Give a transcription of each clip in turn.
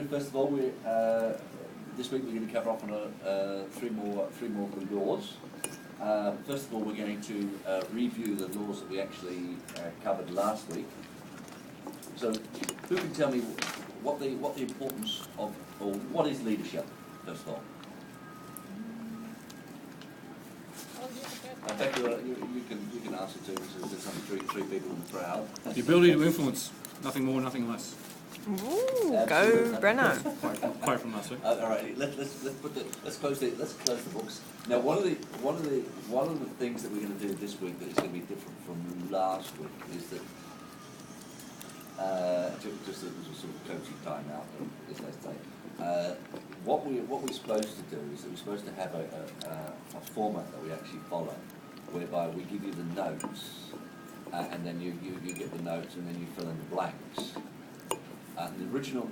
do first of all, this week we're going to cover off on three more of the laws. First of all, we're going to review the laws that we actually covered last week. So, who can tell me what the importance of, or what is leadership? First of all, in fact, you can answer too. So there's only three people in the crowd. The ability to influence, nothing more, nothing less. Ooh, go Brenno. Quote from last week. All right, let's close the books. Now, one of the things that we're going to do this week that is going to be different from last week is that just a sort of coaching time now, as they say. What we're supposed to do is that we're supposed to have a format that we actually follow, whereby we give you the notes, and then you get the notes, and then you fill in the blanks. In the original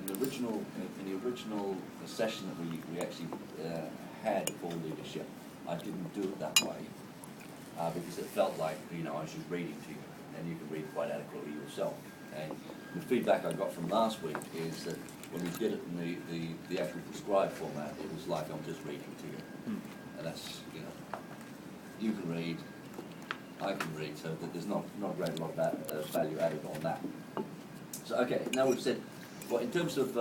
session that we actually had for leadership, I didn't do it that way because it felt like I was just reading to you, and you can read quite adequately yourself. And the feedback I got from last week is that when we did it in the actual prescribed format, it was like I'm just reading to you, and that's you can read, I can read, so that there's not a great lot of value added on that. So okay, now we've said. Well, in terms of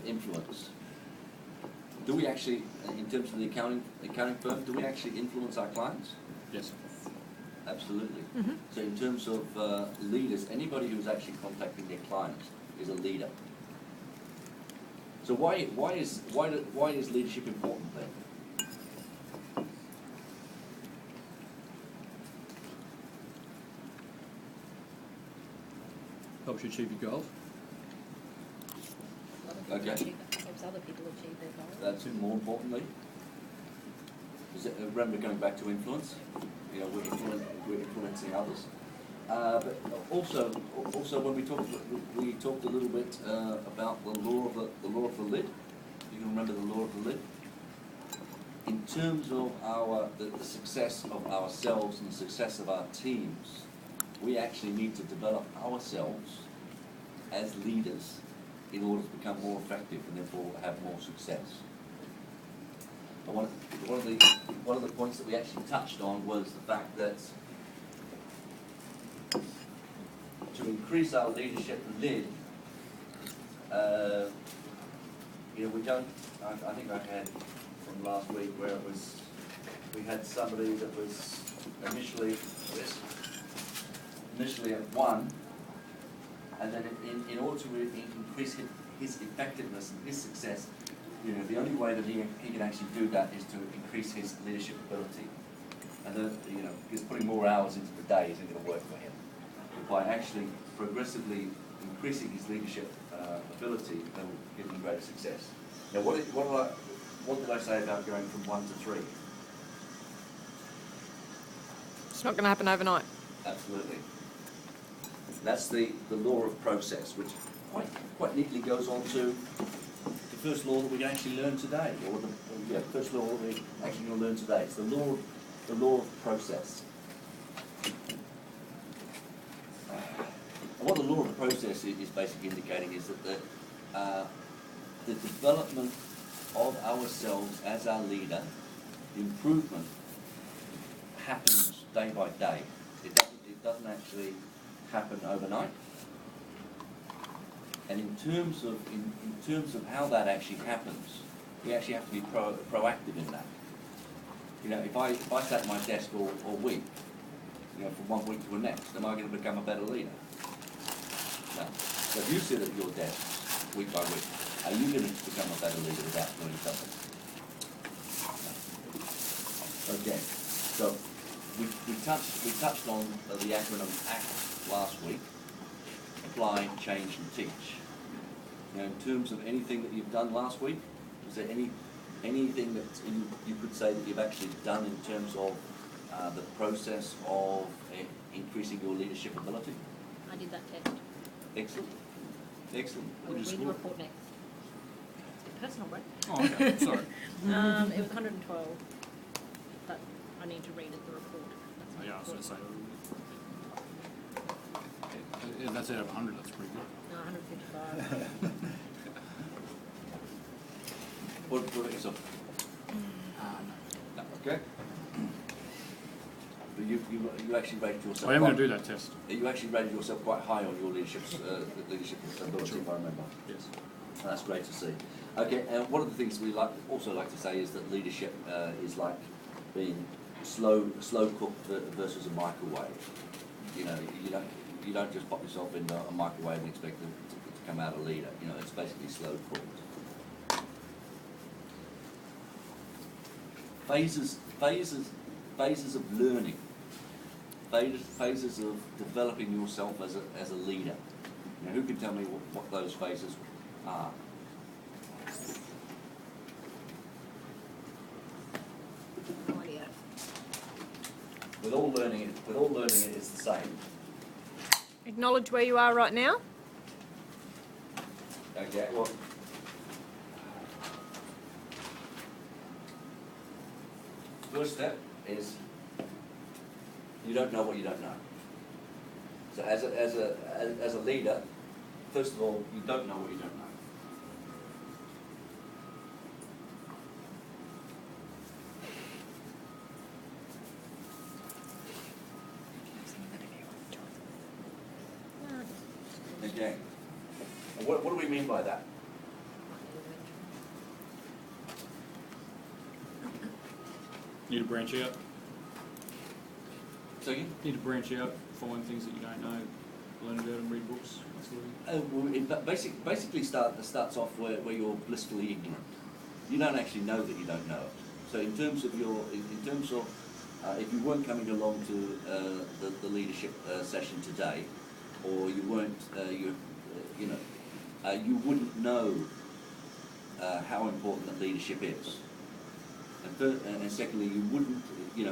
influence, do we actually, in terms of the accounting firm, do we actually influence our clients? Yes. Absolutely. Mm-hmm. So in terms of leaders, anybody who's actually contacting their clients is a leader. So why is leadership important then? Helps you achieve your goals. Okay. Helps other people achieve their goals. That's it. More importantly, remember going back to influence. We're influencing others. But also when we talked a little bit about the law of the lid. You can remember the law of the lid. In terms of the success of ourselves and the success of our teams, we actually need to develop ourselves as leaders in order to become more effective and therefore have more success. But one of the points that we actually touched on was the fact that to increase our leadership lid, we don't. I think I had from last week where we had somebody that was initially at 1. And then in order to increase his effectiveness and his success, the only way that he can actually do that is to increase his leadership ability. And then, because putting more hours into the day isn't going to work for him. But by actually progressively increasing his leadership ability, that will give him greater success. Now, what did I say about going from 1 to 3? It's not going to happen overnight. Absolutely. That's the law of process, which quite neatly goes on to the first law that we can actually learn today, or the first law that we're actually going to learn today. It's the law of process. And what the law of the process is basically indicating is that the development of ourselves as our leader, the improvement happens day by day. It doesn't actually happen overnight. And in terms of how that actually happens, we actually have to be proactive in that. If I sat at my desk all week, from one week to the next, am I going to become a better leader? No. So if you sit at your desk week by week, are you going to become a better leader without doing something? No. Okay. So we touched on the acronym ACT last week. Apply, change, and teach. In terms of anything that you've done last week, is there anything that you could say that you've actually done in terms of the process of increasing your leadership ability? I did that test. Excellent. Excellent. We'll read the report next. Personal break. Oh, okay. Sorry. It was 112, but I need to read the report. That's Yeah, I was going to say. That's out of 100, that's pretty good. No, 155. What about yourself? No. Okay. But you actually rated yourself. I am going to do that test. You actually rated yourself quite high on your leadership ability, if I remember. Yes. That's great to see. Okay, and one of the things we also like to say is that leadership is like being slow cooked versus a microwave. You know, you don't just pop yourself in a microwave and expect to come out a leader. You know, it's basically slow cooked. Phases of learning. Phases of developing yourself as a leader. Now, who can tell me what those phases are? No idea. With all learning, it is the same. Acknowledge where you are right now. Okay, well, first step is you don't know what you don't know. So as a leader, first of all, you don't know what you don't know. Okay. And what do we mean by that? Need to branch out. So you? Need to branch out, find things that you don't know, learn about them, read books, that sort of thing. Well, it basically starts off where you're blissfully ignorant. You don't actually know that you don't know it. So in terms of if you weren't coming along to the leadership session today, or you weren't, you wouldn't know how important that leadership is. And secondly, you wouldn't,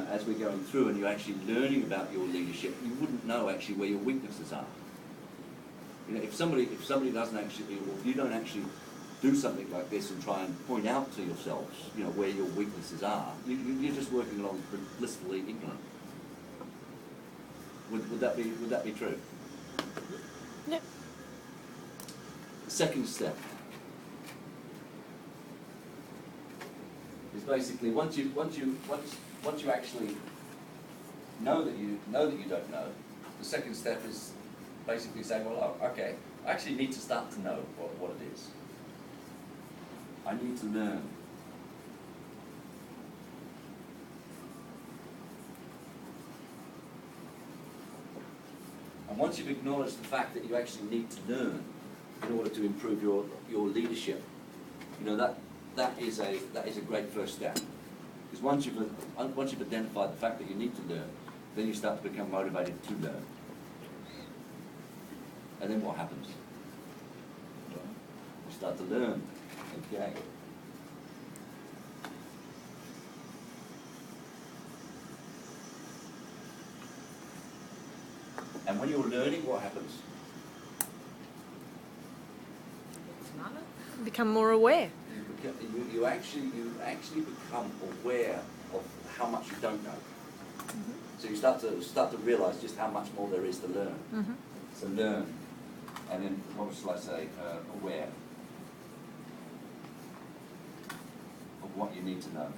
as we're going through and you're actually learning about your leadership, you wouldn't know actually where your weaknesses are. If somebody doesn't actually, or if you don't actually do something like this and try and point out to yourselves, where your weaknesses are, you're just working along blissfully ignorant. Would that be true? Yep. Second step is basically once you actually know that you don't know, the second step is basically saying, well, okay, I actually need to start to know what it is. I need to learn. And once you've acknowledged the fact that you actually need to learn in order to improve your leadership, that is a great first step. Because once you've identified the fact that you need to learn, then you start to become motivated to learn. And then what happens? You start to learn. Okay. And when you're learning, what happens? Smarter? Become more aware. You actually become aware of how much you don't know. Mm-hmm. So you start to realise just how much more there is to learn. Mm-hmm. So learn, and then what shall I say? Aware of what you need to know.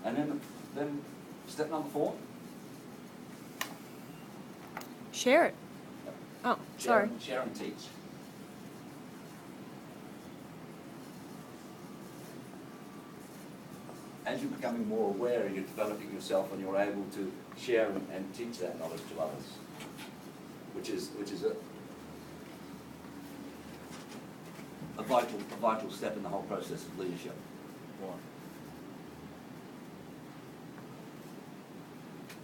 And then step number 4. Share it. Oh, sorry. Share and teach. As you're becoming more aware and you're developing yourself and you're able to share and teach that knowledge to others, which is a vital step in the whole process of leadership. Why?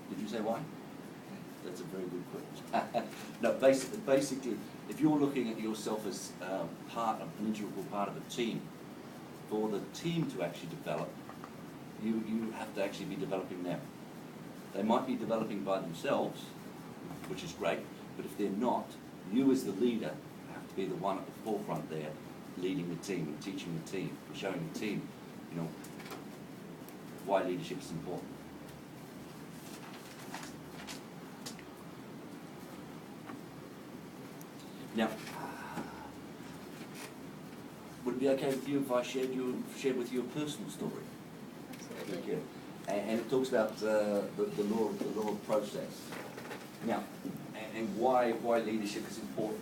Did you say why? That's a very good question. No, basically, if you're looking at yourself as an integral part of a team, for the team to actually develop, you have to actually be developing them. They might be developing by themselves, which is great, but if they're not, you as the leader have to be the one at the forefront there, leading the team and teaching the team, and showing the team, why leadership is important. Now, would it be okay with you if I shared with you a personal story? Absolutely. Okay. And it talks about the law of process. Now, and why leadership is important.